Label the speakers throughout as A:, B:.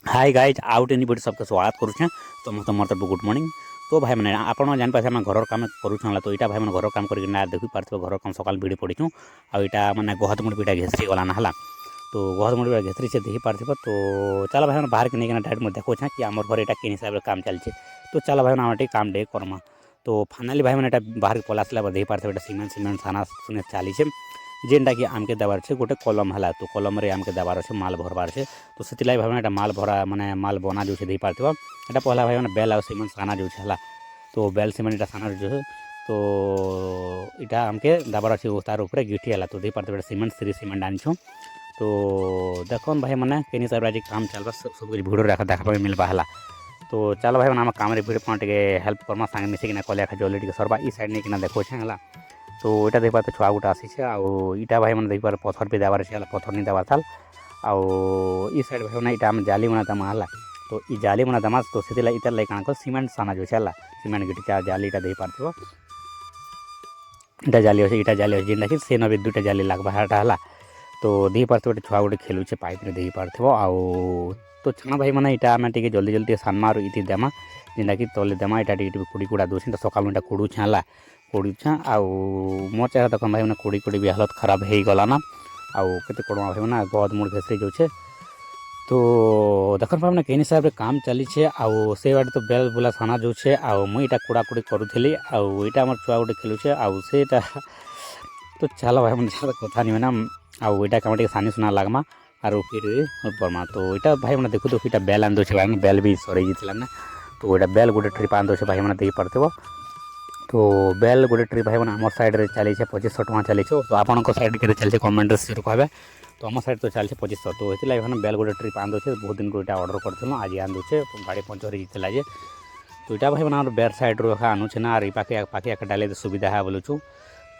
A: Hi guys out anybody सबके स्वागत करुछे। तो मत मोर तरफ गुड मॉर्निंग। तो भाई मैंने आपन जान पासे हम घर काम करूछला। तो इटा भाई मैंने घर काम करके ना देखि पारथो घर काम सकाल भिड़ी पड़ीछु। आ इटा माने गहत मुड़ बिटा घेसरी गला ना हला। तो गहत मुड़ बिटा घेसरी से देखि पारथिबो। तो चला भाई मैंने बाहर के नहीं डायरेक्ट में देखो छा कि हमर घर इटा केन हिसाब रे काम चलछे। तो चला भाई मैंने आटे काम डे करमा। तो फाइनली भाई मैंने इटा बाहर के पलासला देखि पारथिबो। इटा सीमेंट थाना सुने चालीछे जेनटा कि आमके देवार छे गोटे कलम हला। तो कलम रे आमके देवार छे माल भरबार छे। तो सेतिलाई भाई मैंने माल भरा माने माल बना जो छे देई पारथिबो। एटा पहला भाई मैंने बेल आ सीमेंट साना जो छे हला। तो बेल सीमेंट इटा साना जो तो इटा आमके देवार छे तार ऊपर गिटी हला। तो देई पारथिबो सीमेंट श्री सीमेंट आनछो। तो देखो भाई मैंने केनी सब आज काम चलबा सब कुछ वीडियो रखा देखा मिलबा हला। तो चलो भाई मैंने आम काम रे वीडियो पॉइंट के हेल्प करमा संगे मिसे किना कले खा जल्दी सरबा ई साइड ने किना देखो छे हला। तो इटा देख पाते छुआ गोटा आसी आ इटा भाई मैंने देख पार पत्थर पे देवार छे पत्थर नहीं देवार थाल। आउ ई साइड भाई मैंने इटा जाली बना दमा हला। तो ई जाली बना दमा तो से इतर लाइक काना सीमेंट साना जो छे हला। सीमेंट गिटी जाली इटा देख पारथिबो। इटा जाली अछि इटा जाली अछि जेंटा कि से नबे दुटा जाली लागबा हाटा हला। तो देख पारथिबो छुआ गोटे खेलु छे पाइप रे देख पारथिबो। आउ तो छाना भाई मैंने इटा मैं टिके जल्दी जल्दी सानमा और इति देमा जेंटा कि तले देमा इटा टिके कुड़ी कुड़ा दोछन। तो सकाल इटा कुडू छाला कुड़ी छा आउ मो चेहरा तक भाई मैंने कुड़ी कुड़ी भी हालत खराब हो गला ना। आउ केते कोडमा भाई ना गद मुड़ घेसरी जो छे। तो देखन भाई मैंने केन हिसाब रे काम चली छे। आउ से बाटे तो बेल बुला साना जो छे। आउ मु इटा कुड़ा कुड़ी करूथली। आउ इटा हमर छुआ गोटे खेलु छे। आउ सेटा तो चलो भाई मैंने ज्यादा कथा नहीं ना। आउ इटा काम टिके सानी सुना लागमा आरो फिर परमा। तो इटा भाई मैंने देखु तो इटा बेल आन दो छे भाई बेल भी सरे जितला ना। तो इटा बेल गोटे ट्रिप आन दो छे भाई मैंने देख पारथिबो। तो बेल गोटे ट्रिप भाई मैंने आम साइड रे चली 2500 टका चली। तो आपण साइड के चलते कमेंट शेयर कहबे। तो आम साइड तो चलते 2500। तो ये मैंने बेल गोटे ट्रिप आन दे बहुत दिन को इटा ऑर्डर करथिलु आज आन दूचे गाड़ी पंचर होइतला जे। तो इटा भाई मैंने बेर साइड रो आनुछे ना आर पाखे पाखे डाले सुविधा है बोलुछु।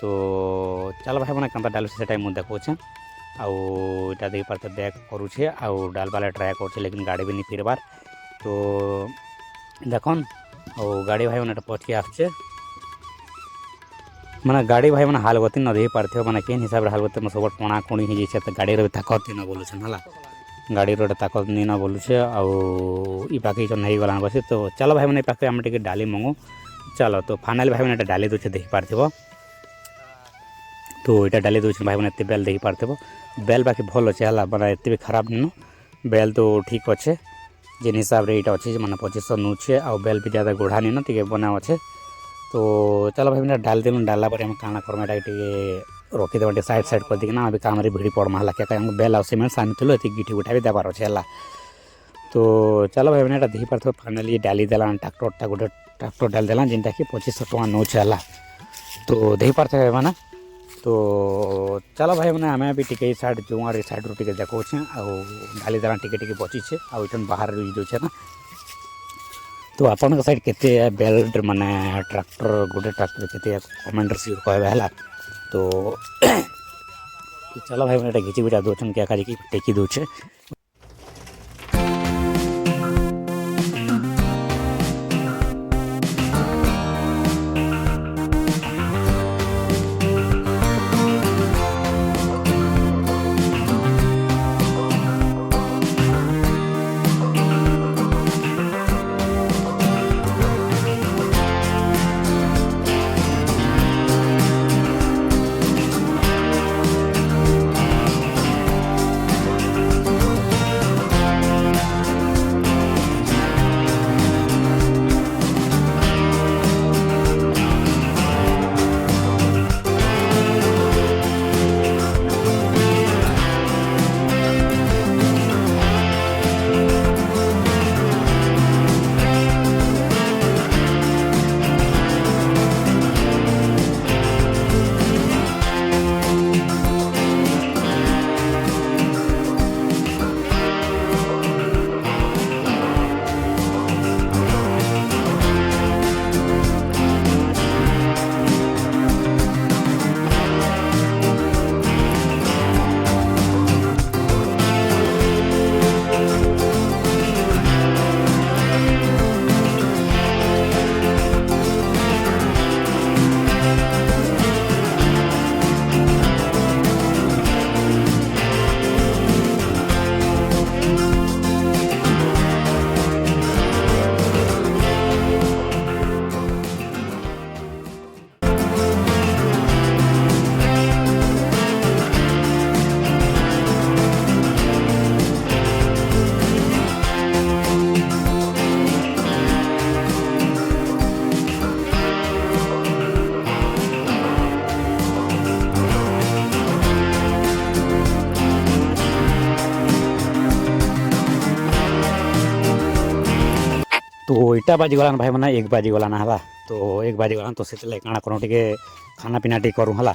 A: तो चल भाई मैंने कंता डालु से टाइम मु देखोछे। आउ इटा देख पारते बैक करूछे आउ डाल वाला ट्राई करछे लेकिन गाड़ी भी नहीं फिरबार। तो देखन और गाड़ी भाई मैंने पछी आछे माने गाड़ी भाई मैंने हालगति न देख पारथिबो। माने केन हिसाब रे हालगति में सब कोणा कोणी हो जाइछे। तो गाड़ी रे ताकत न बोलुछन हला गाड़ी रे ताकत नहीं न बोलुछे। आउ ई पाके जो नहीं गला बसे। तो चलो भाई मैंने पाके हम टिके डाली मंगो चलो। तो फाइनल भाई मैंने डाली दोछे देख पारथिबो। तो इटा डाली दोछे भाई मैंने एते बेल देख पारथिबो। बेल बाकी भल अच्छे हला माने एते भी खराब न बेल तो ठीक अच्छे जेन हिसाब रे इटा अच्छे माने 2500 नूछे। आउ बेल भी ज्यादा गोढ़ा नहीं न टिके बना अच्छे। तो चलो भाई मैंने डाल देलु डाला पर हम काना करमा रखी देवा साइड साइड कर दिखना अभी काम भिड़ी पड़मा हला क्या हम बेल सीमेंट सानी ये गिटी गुटा भी देवार अच्छे हला। तो चलो भाई मैंने देखी पार फाइनाली डाली देला ट्राक्टर गोटे ट्राक्टर डाल देला जेनटा कि 2500 टका नौछे हला। तो देख पारथे भाई मैंने। तो चलो भाई मैंने आम भी टिके साइड जो साइड रू टिके देखोछे आउ डाली देला टिके टिके बचीछे आउ इठन बाहर जो छे ना। तो आपन साइड केते बेल्ट माने ट्रैक्टर गोटे ट्रैक्टर केते कमेंट रे कहबे हला। तो चलो भाई मैंने घिची बिटा दोछन क्या काजी की टेकी दोछे। तो इटा बाजिगलान भाई मैंने 1 बाजिगलान है। तो 1 बाजिगलान तो से काଣା करूँ टे खाना पीना टे करूँ है।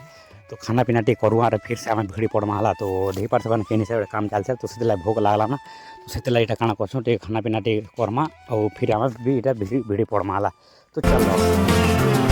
A: तो खाना पीना टे करूँ और फिर से आम भिड़ी पड़मा है। तो ढी पार से कहीं से काम चलते तो से भोग लगला ना। तो से इटा काଣା करसूँ टे खाना पीना टे करमा और फिर आम भी इटा भिड़ी पड़मा है। तो चलो